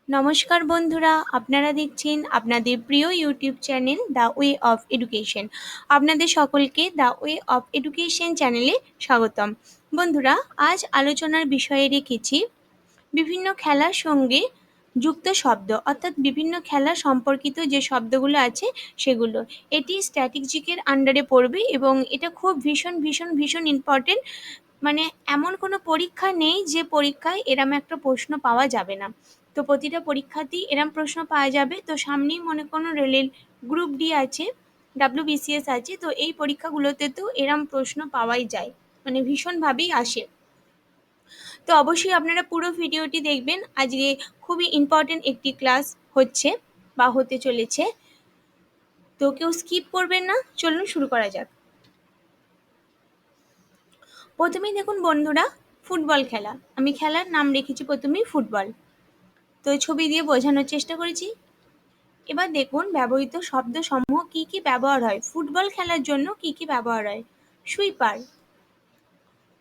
নমস্কার বন্ধুরা, আপনারা দেখছেন আপনাদের প্রিয় YouTube channel the way of education. আপনাদের সকলকে দ্য ওয়ে অফ এডুকেশন চ্যানেলে স্বাগতম। বন্ধুরা, আজ আলোচনার বিষয়ে রেখেছি বিভিন্ন খেলার সঙ্গে যুক্ত শব্দ, অর্থাৎ বিভিন্ন খেলা সম্পর্কিত যে শব্দগুলো আছে সেগুলো। এটি স্ট্র্যাটেজিকের আন্ডারে পড়বে এবং এটা খুব ভীষণ ভীষণ ভীষণ ইম্পর্টেন্ট। মানে এমন কোনো পরীক্ষা নেই যে পরীক্ষায় এরম একটা প্রশ্ন পাওয়া যাবে না। তো প্রতিটা পরীক্ষাতেই এরম প্রশ্ন পাওয়া যাবে। তো সামনেই মনে কোনো রেলের গ্রুপ ডি আছে, WBCS আছে, তো এই পরীক্ষাগুলোতে তো এরম প্রশ্ন পাওয়াই যায়, মানে ভীষণভাবেই আসে। তো অবশ্যই আপনারা পুরো ভিডিওটি দেখবেন। আজকে খুবই ইম্পর্টেন্ট একটি ক্লাস হচ্ছে বা হতে চলেছে, তো কেউ স্কিপ করবেন না। চলুন শুরু করা যাক। প্রথমেই দেখুন বন্ধুরা, ফুটবল খেলা। আমি খেলার নাম রেখেছি প্রথমেই ফুটবল, তো ছবি দিয়ে বোঝানোর চেষ্টা করেছি। এবার দেখুন ব্যবহৃত শব্দ সমূহ কি কি ব্যবহার হয়, ফুটবল খেলার জন্য কি কি ব্যবহার হয়। Sweeper,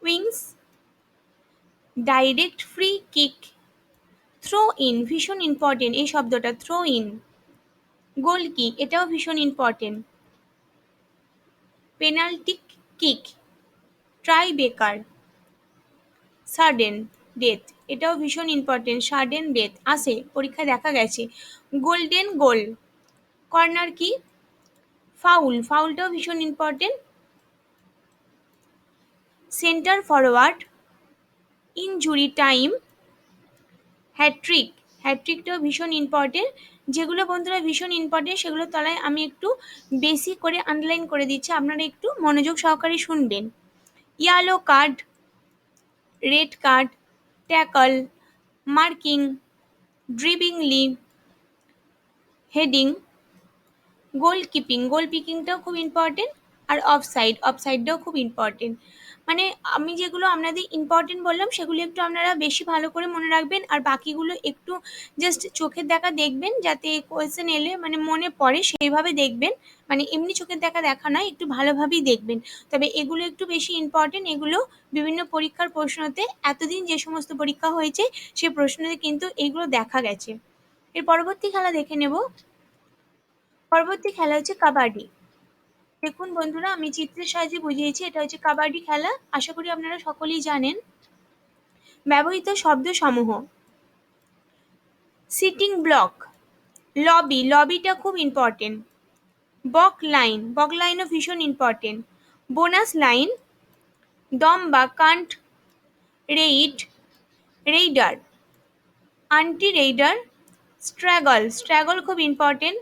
wings, direct free kick, throw in, ভীষণ ইম্পর্টেন্ট এই শব্দটা, থ্রো ইন। গোল কিক, এটাও ভীষণ important. Penalty kick, tie breaker, sudden death, এটাও ভীষণ ইম্পর্টেন্ট, সাডেন ডেথ আসে, পরীক্ষায় দেখা গেছে। Golden goal, corner kick, foul, ফাউলটাও ভীষণ important. Centre forward, injury time, hat trick, হ্যাট্রিকটাও ভীষণ ইম্পর্টেন্ট। যেগুলো বন্ধুরা ভীষণ ইম্পর্টেন্ট সেগুলো তলায় আমি একটু বেশি করে আন্ডারলাইন করে দিচ্ছি, আপনারা একটু মনোযোগ সহকারে শুনবেন। Yellow card, red card, tackle, marking, dribbling, heading, গোলকিপিং, গোলকিপিংটাও খুব ইম্পর্টেন্ট। আর অফসাইড, অফসাইডটাও খুব ইম্পর্টেন্ট। মানে আমি যেগুলো আপনাদের ইম্পর্টেন্ট বললাম সেগুলো একটু আপনারা বেশি ভালো করে মনে রাখবেন, আর বাকিগুলো একটু জাস্ট চোখের দেখা দেখবেন, যাতে কোয়েশ্চেন এলে মানে মনে পড়ে সেইভাবে দেখবেন। মানে এমনি চোখের দেখা দেখা নয়, একটু ভালোভাবেই দেখবেন। তবে এগুলো একটু বেশি ইম্পর্টেন্ট, এগুলো বিভিন্ন পরীক্ষার প্রশ্নতে, এতদিন যে সমস্ত পরীক্ষা হয়েছে সে প্রশ্নতে কিন্তু এগুলো দেখা গেছে। এর পরবর্তী খেলা দেখে নেব। পরবর্তী খেলা হচ্ছে কাবাডি। দেখুন বন্ধুরা, আমি চিত্রের সাহায্যে বুঝিয়েছি, এটা হচ্ছে কাবাডি খেলা। আশা করি আপনারা সকলেই জানেন। ব্যবহৃত শব্দ সমূহ, সিটিং ব্লক, লবি, লবিটা খুব ইম্পর্টেন্ট। বক লাইন, বক লাইনও ভীষণ ইম্পর্টেন্ট। বোনাস লাইন, দম বা cant, raid, raider, anti raider, struggle, struggle খুব important.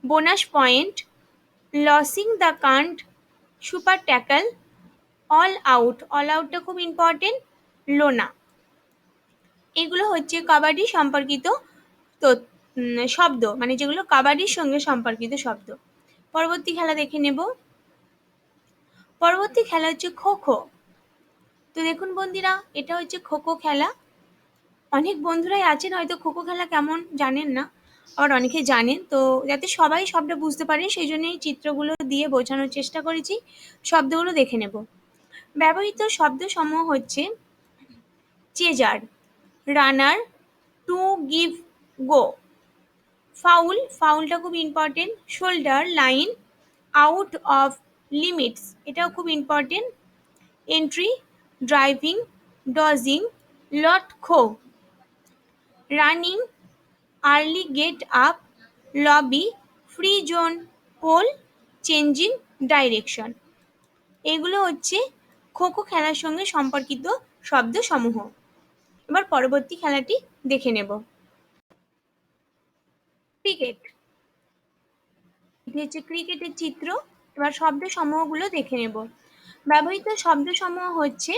Bonus point, losing the cant, super tackle, all out, all আউটটা খুব ইম্পর্টেন্ট। লোনা। এগুলো হচ্ছে কাবাডি সম্পর্কিত শব্দ, মানে যেগুলো কাবাডির সঙ্গে সম্পর্কিত শব্দ। পরবর্তী খেলা দেখে নেব। পরবর্তী খেলা হচ্ছে খো খো। তো দেখুন বন্ধুরা, এটা হচ্ছে খো খো খেলা। অনেক বন্ধুরাই আছেন হয়তো খো খো খেলা কেমন জানেন না, আবার অনেকে জানেন। তো যাতে সবাই সবটা বুঝতে পারে সেই জন্যই চিত্রগুলো দিয়ে বোঝানোর চেষ্টা করেছি। শব্দগুলো দেখে নেব। ব্যবহৃত শব্দ সমূহ হচ্ছে chaser, runner, to give go, foul, ফাউলটা খুব important. Shoulder line, out of limits, এটাও খুব ইম্পর্টেন্ট। এন্ট্রি, ড্রাইভিং, ডজিং, লট খো, running, early get up, lobby, free zone, pole, changing direction. এগুলো হচ্ছে খো খো খেলার সঙ্গে সম্পর্কিত শব্দ সমূহ। এবার পরবর্তী খেলাটি দেখে নেব। ক্রিকেট, এটি হচ্ছে ক্রিকেটের চিত্র। এবার শব্দ সমূহগুলো দেখে নেব। ব্যবহৃত শব্দ সমূহ হচ্ছে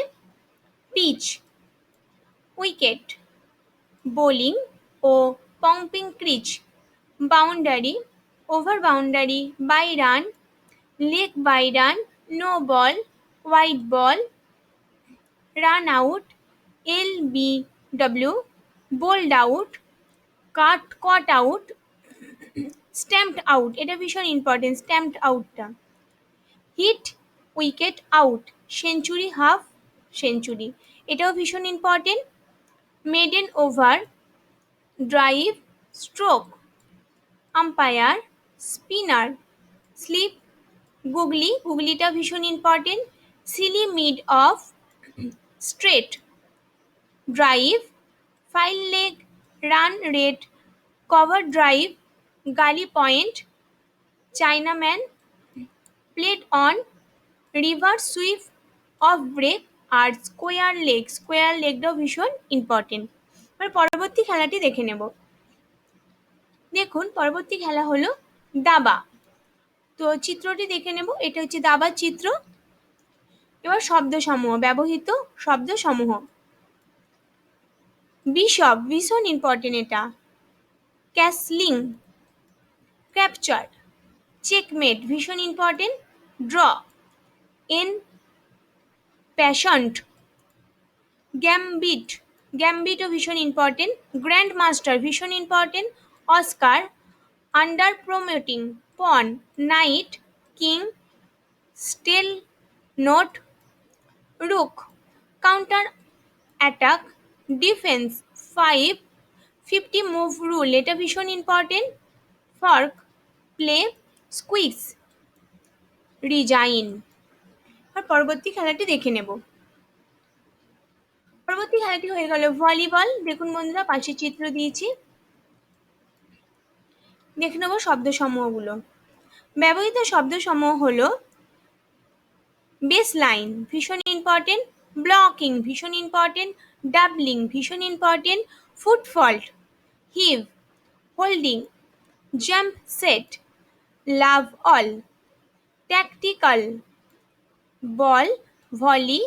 পিচ, উইকেট, বোলিং ও popping crease, boundary, over boundary, bye run, leg bye run, no ball, wide ball, run out, LBW, bowled out, caught out, stumped out, এটা ভীষণ ইম্পর্টেন্ট স্ট্যাম্পড আউটটা। Hit, wicket, out, century, half century, এটাও ভীষণ important. Maiden over, drive, stroke, umpire, spinner, slip, googly, গুগলিটা ভীষণ important, silly mid off, straight, drive, fine leg, run rate, cover drive, gully point, চাইনাম্যান, plate on, reverse sweep off break, আর square leg, square লেগটাও ভীষণ important. এবার পরবর্তী খেলাটি দেখে নেব। দেখুন পরবর্তী খেলা হলো দাবা। তো চিত্রটি দেখে নেব, এটা হচ্ছে দাবার চিত্র। এবার শব্দসমূহ, ব্যবহৃত শব্দসমূহ। বিশপ, ভীষণ ইম্পর্টেন্ট এটা। ক্যাসলিং, ক্যাপচার, চেকমেট, ভীষণ important. Draw, en passant, gambit, গ্যাম্বিটও ভীষণ ইম্পর্টেন্ট। গ্র্যান্ড মাস্টার ভীষণ important. Oscar, under promoting, pawn, knight, king, stalemate, rook, counter attack, defence, 50 move rule, এটা ভীষণ important. Fork, play, squeeze, resign. আর পরবর্তী খেলাটি দেখে নেব। পরবর্তী খেলাটি হয়ে গেল ভলিবল। দেখুন বন্ধুরা পাশে চিত্র দিয়েছি, দেখে নেব শব্দসমূহগুলো। ব্যবহৃত শব্দসমূহ হলো বেস লাইন, ভীষণ ইম্পর্টেন্ট। ব্লকিং, ভীষণ ইম্পর্টেন্ট। ডাবলিং, ভীষণ important. Foot fault, heave, holding, jump set, love all, tactical, ball, volley,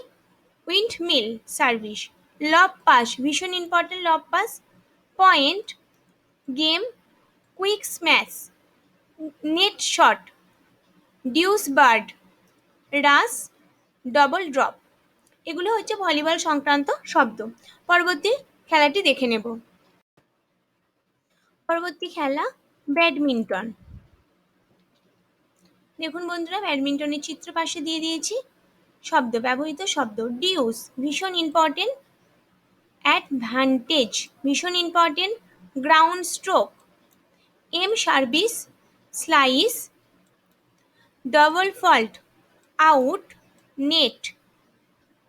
windmill service, lob pass, ভীষণ important, lob pass, point, game, quick smash, net shot, deuce bird, rush, double drop. এগুলো হচ্ছে volleyball সংক্রান্ত শব্দ। পরবর্তী খেলাটি দেখে নেব। পরবর্তী খেলা ব্যাডমিন্টন। দেখুন বন্ধুরা ব্যাডমিন্টনের চিত্র পাশে দিয়ে দিয়েছি। শব্দ, ব্যবহৃত শব্দ। ডিউস, ভীষণ ইম্পর্টেন্ট। অ্যাডভান্টেজ, ভীষণ ইম্পর্টেন্ট। গ্রাউন্ড স্ট্রোক, এম service, slice, double fault, out, net,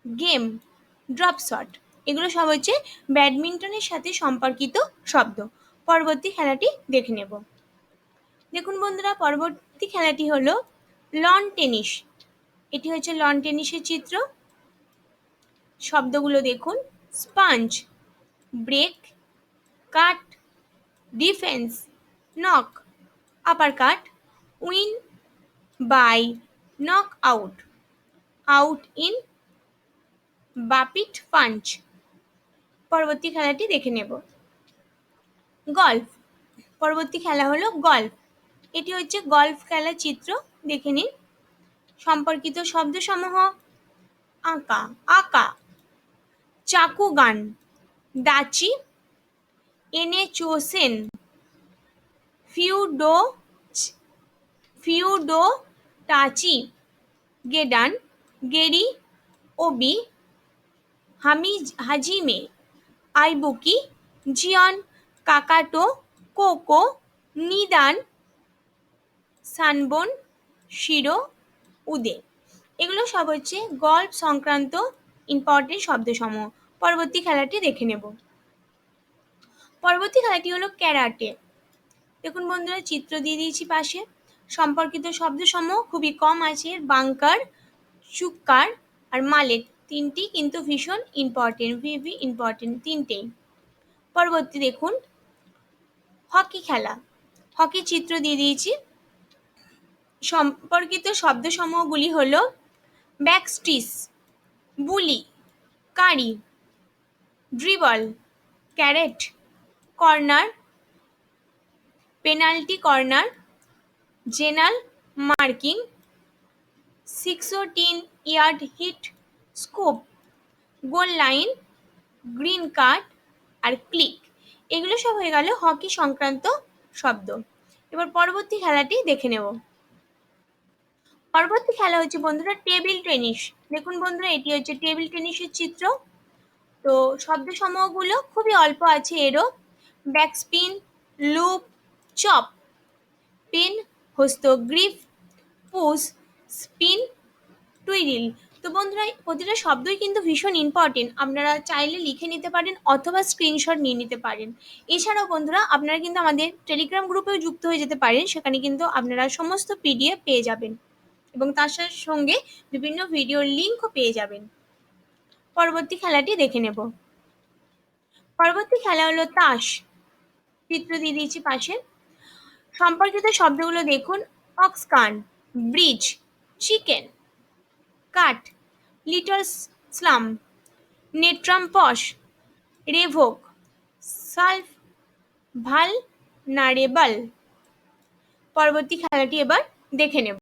game, drop shot. এগুলো সব হচ্ছে ব্যাডমিন্টনের সাথে সম্পর্কিত শব্দ। পরবর্তী খেলাটি দেখে নেব। দেখুন বন্ধুরা পরবর্তী খেলাটি হলো লন টেনিস। এটি হচ্ছে লন টেনিসের চিত্র। শব্দগুলো দেখুন। Sponge, break, cut, defence, knock, upper cut, win by knock out, out in, বাপিট পাঞ্চ। পরবর্তী খেলাটি দেখে নেব। গল্ফ। পরবর্তী খেলা হলো গল্ফ। এটি হচ্ছে গল্ফ খেলার চিত্র, দেখে নিন। সম্পর্কিত শব্দসমূহ। আঁকা, আঁকা, চাকু গান, দাচি, এনে চোসেন, ফিউডো, ফিউডো টাচি, গেডান, গেরি, ওবি, হাজিমে, আইবুকি, জিয়ন, কাকাটো, কোকো, নিদান, সানবন, শিরো, উদে। এগুলো সব হচ্ছে গল্ফ সংক্রান্ত ইম্পর্টেন্ট শব্দসমূহ। পরবর্তী খেলাটি দেখে নেব। পরবর্তী খেলাটি হলো ক্যারাটে। দেখুন বন্ধুরা চিত্র দিয়ে দিয়েছি পাশে। সম্পর্কিত শব্দসমূহ খুবই কম আছে। বাঙ্কার, চুক্কার আর মালেট, তিনটি কিন্তু ভীষণ ইম্পর্টেন্ট, ভিভি ইম্পর্টেন্ট তিনটেই। পরবর্তী দেখুন হকি খেলা। হকি চিত্র দিয়ে দিয়েছি। সম্পর্কিত শব্দসমূহগুলি হলো ব্যাকস্টিস, বুলি, কারি, ড্রিবল, ক্যারেট, কর্নার, পেনাল্টি কর্নার, জেনাল marking, 16 yard hit, scoop, goal line, green card আর ক্লিক। এগুলো সব হয়ে গেল হকি সংক্রান্ত শব্দ। এবার পরবর্তী খেলাটি দেখে নেব। পরবর্তী খেলা হচ্ছে বন্ধুরা টেবিল টেনিস। দেখুন বন্ধুরা এটি হচ্ছে টেবিল টেনিসের চিত্র। তো শব্দসমূহগুলো খুবই অল্প আছে এরও। ব্যাকস্পিন, লুপ, চপ, পিন, হস্ত গ্রিপ, পুশ, স্পিন, টুইরিল। তো বন্ধুরা প্রতিটা শব্দই কিন্তু ভীষণ ইম্পর্টেন্ট, আপনারা চাইলে লিখে নিতে পারেন অথবা স্ক্রিনশট নিয়ে নিতে পারেন। এছাড়াও বন্ধুরা আপনারা কিন্তু আমাদের টেলিগ্রাম গ্রুপেও যুক্ত হয়ে যেতে পারেন, সেখানে কিন্তু আপনারা সমস্ত পিডিএফ পেয়ে যাবেন এবং তার সঙ্গে বিভিন্ন ভিডিওর লিঙ্কও পেয়ে যাবেন। পরবর্তী খেলাটি দেখে নেব। পরবর্তী খেলা হলো তাস। চিত্র দিয়ে দিয়েছি পাশে। সম্পর্কিত শব্দগুলো দেখুন: অক্সকান, ব্রিজ, চিকেন, কাট, লিটল স্লাম, নেট্রাম্পস, রেভোক, সালভ, ভালনারেবল। পরবর্তী খেলাটি এবার দেখে নেব।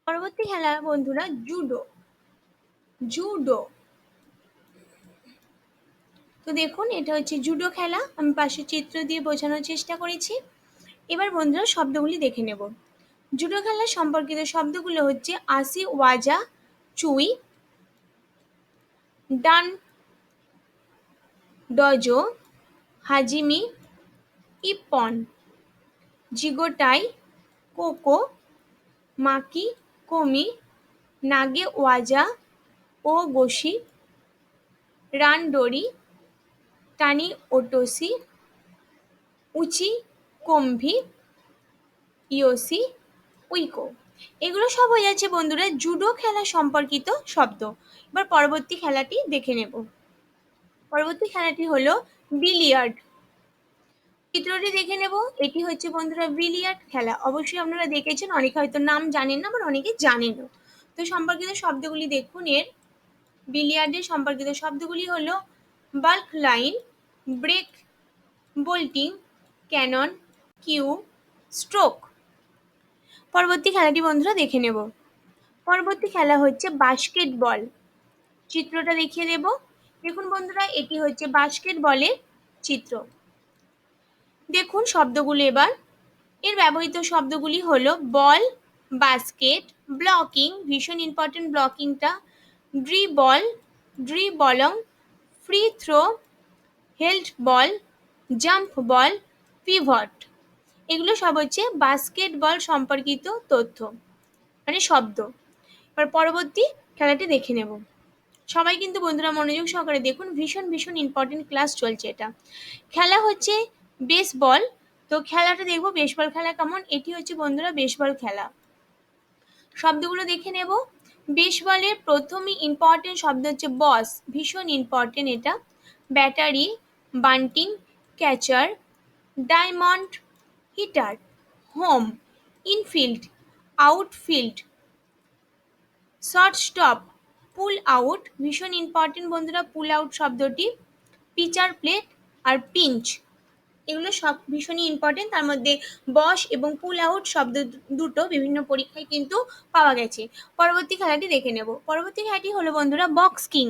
পরবর্তী খেলা বন্ধুরা জুডো। জুডো, তো দেখুন এটা হচ্ছে জুডো খেলা, আমি পাশে চিত্র দিয়ে বোঝানোর চেষ্টা করেছি। এবার বন্ধুরা শব্দগুলি দেখে নেব। জুডো খেলা সম্পর্কিত শব্দগুলো হচ্ছে আসি, ওয়াজা, চুই, ডান, ডজো, হাজিমি, ইপন, জিগোটাই, কোকো, মাকি, কোমি, নাগে ওয়াজা, ও গোশি, রানডোরি, টানি ওটোসি, উচি কম্ভি, ইয়োসি, উইকো। এগুলো সব হয়ে যাচ্ছে বন্ধুরা জুডো খেলা সম্পর্কিত শব্দ। এবার পরবর্তী খেলাটি দেখে নেব। পরবর্তী খেলাটি হলো বিলিয়ার্ড। চিত্রটি দেখে নেব। এটি হচ্ছে বন্ধুরা বিলিয়ার্ড খেলা, অবশ্যই আপনারা দেখেছেন, অনেকে হয়তো নাম জানেন না, আবার অনেকে জানেনও। তো সম্পর্কিত শব্দগুলি দেখুন। এর বিলিয়ার্ডের সম্পর্কিত শব্দগুলি হলো balk line, break, bolting, cannon, cue, stroke. পরবর্তী খেলাটি বন্ধুরা দেখে নেব। পরবর্তী খেলা হচ্ছে বাস্কেটবল। চিত্রটা দেখিয়ে দেব। দেখুন বন্ধুরা এটি হচ্ছে বাস্কেটবলের চিত্র। দেখুন শব্দগুলো এবার। এর ব্যবহৃত শব্দগুলি হলো বল, বাস্কেট, ব্লকিং, ভীষণ ইম্পর্টেন্ট ব্লকিংটা, dribble, dribbling, free throw, held ball, jump ball, pivot. এগুলো সব হচ্ছে বাস্কেটবল সম্পর্কিত তথ্য, মানে শব্দ। এবার পরবর্তী খেলাটি দেখে নেব। সবাই কিন্তু বন্ধুরা মনোযোগ সহকারে দেখুন, ভীষণ ভীষণ ইম্পর্টেন্ট ক্লাস চলছে এটা। খেলা হচ্ছে বেসবল। তো খেলাটা দেখবো বেসবল খেলা কেমন। এটি হচ্ছে বন্ধুরা বেসবল খেলা। শব্দগুলো দেখে নেব। বেসবলের প্রথমই ইম্পর্টেন্ট শব্দ হচ্ছে বস, ভীষণ ইম্পর্টেন্ট এটা। Battery, bunting, catcher, diamond, hitter, home, infield, outfield, shortstop, pull out, ভীষণ ইম্পর্টেন্ট বন্ধুরা পুল আউট শব্দটি, পিচার প্লেট আর পিঞ্চ। এগুলো সব ভীষণই ইম্পর্টেন্ট। তার মধ্যে বস এবং পুল আউট শব্দ দুটো বিভিন্ন পরীক্ষায় কিন্তু পাওয়া গেছে। পরবর্তী খেলাটি দেখে নেব। পরবর্তী খেলাটি হলো বন্ধুরা বক্স কিং।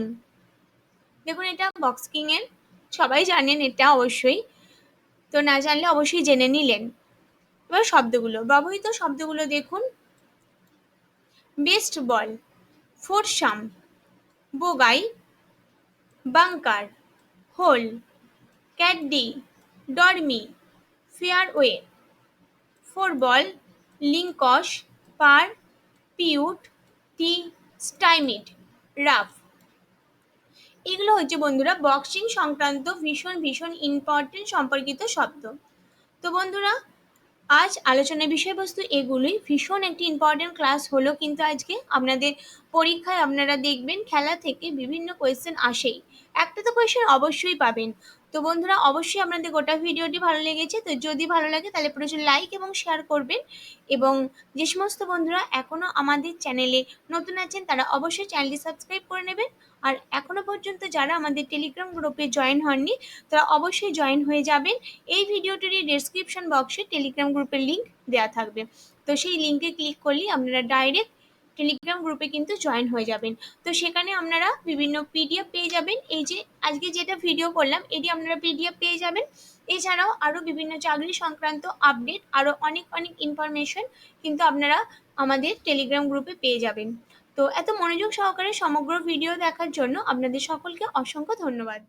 দেখুন এটা বক্স কিং এর, সবাই জানেন এটা অবশ্যই, তো না জানলে অবশ্যই জেনে নিলেন। এবার শব্দগুলো, ব্যবহৃত শব্দগুলো দেখুন। বেস্ট বল, ফোরসাম, বোগাই, বাঙ্কার, হোল, ক্যাডডি, ডরমি, ফেয়ারওয়ে, ফোর বল, লিঙ্কস, পার, পিউট, টি, স্টাইমিড, রাফ। এগুলো হচ্ছে বন্ধুরা বক্সিং সংক্রান্ত ভীষণ ভীষণ ইম্পর্টেন্ট সম্পর্কিত শব্দ। তো বন্ধুরা আজ আলোচনার বিষয়বস্তু এগুলোই। ভীষণ একটি ইম্পর্টেন্ট ক্লাস হলো কিন্তু আজকে। আপনাদের পরীক্ষায় আপনারা দেখবেন খেলা থেকে বিভিন্ন কোয়েশ্চেন আসেই, একটা তো কোয়েশ্চেন অবশ্যই পাবেন। তো বন্ধুরা অবশ্যই আপনাদের গোটা ভিডিওটি ভালো লেগেছে, তো যদি ভালো লাগে তাহলে প্রচুর লাইক এবং শেয়ার করবেন। এবং যে সমস্ত বন্ধুরা এখনও আমাদের চ্যানেলে নতুন আছেন তারা অবশ্যই চ্যানেলটি সাবস্ক্রাইব করে নেবেন। আর এখনও পর্যন্ত যারা আমাদের টেলিগ্রাম গ্রুপে জয়েন হননি তারা অবশ্যই জয়েন হয়ে যাবেন। এই ভিডিওটির ডেসক্রিপশন বক্সে টেলিগ্রাম গ্রুপের লিঙ্ক দেওয়া থাকবে, তো সেই লিঙ্কে ক্লিক করলেই আপনারা ডাইরেক্ট টেলিগ্রাম গ্রুপে কিন্তু জয়েন হয়ে যাবেন। তো সেখানে আপনারা বিভিন্ন পিডিএফ পেয়ে যাবেন। এই যে আজকে যেটা ভিডিও করলাম এটি আপনারা পিডিএফ পেয়ে যাবেন। এছাড়াও আরও বিভিন্ন চাকরি সংক্রান্ত আপডেট, আরও অনেক অনেক ইনফরমেশন কিন্তু আপনারা আমাদের টেলিগ্রাম গ্রুপে পেয়ে যাবেন। তো এত মনোযোগ সহকারে সমগ্র ভিডিও দেখার জন্য আপনাদের সকলকে অসংখ্য ধন্যবাদ।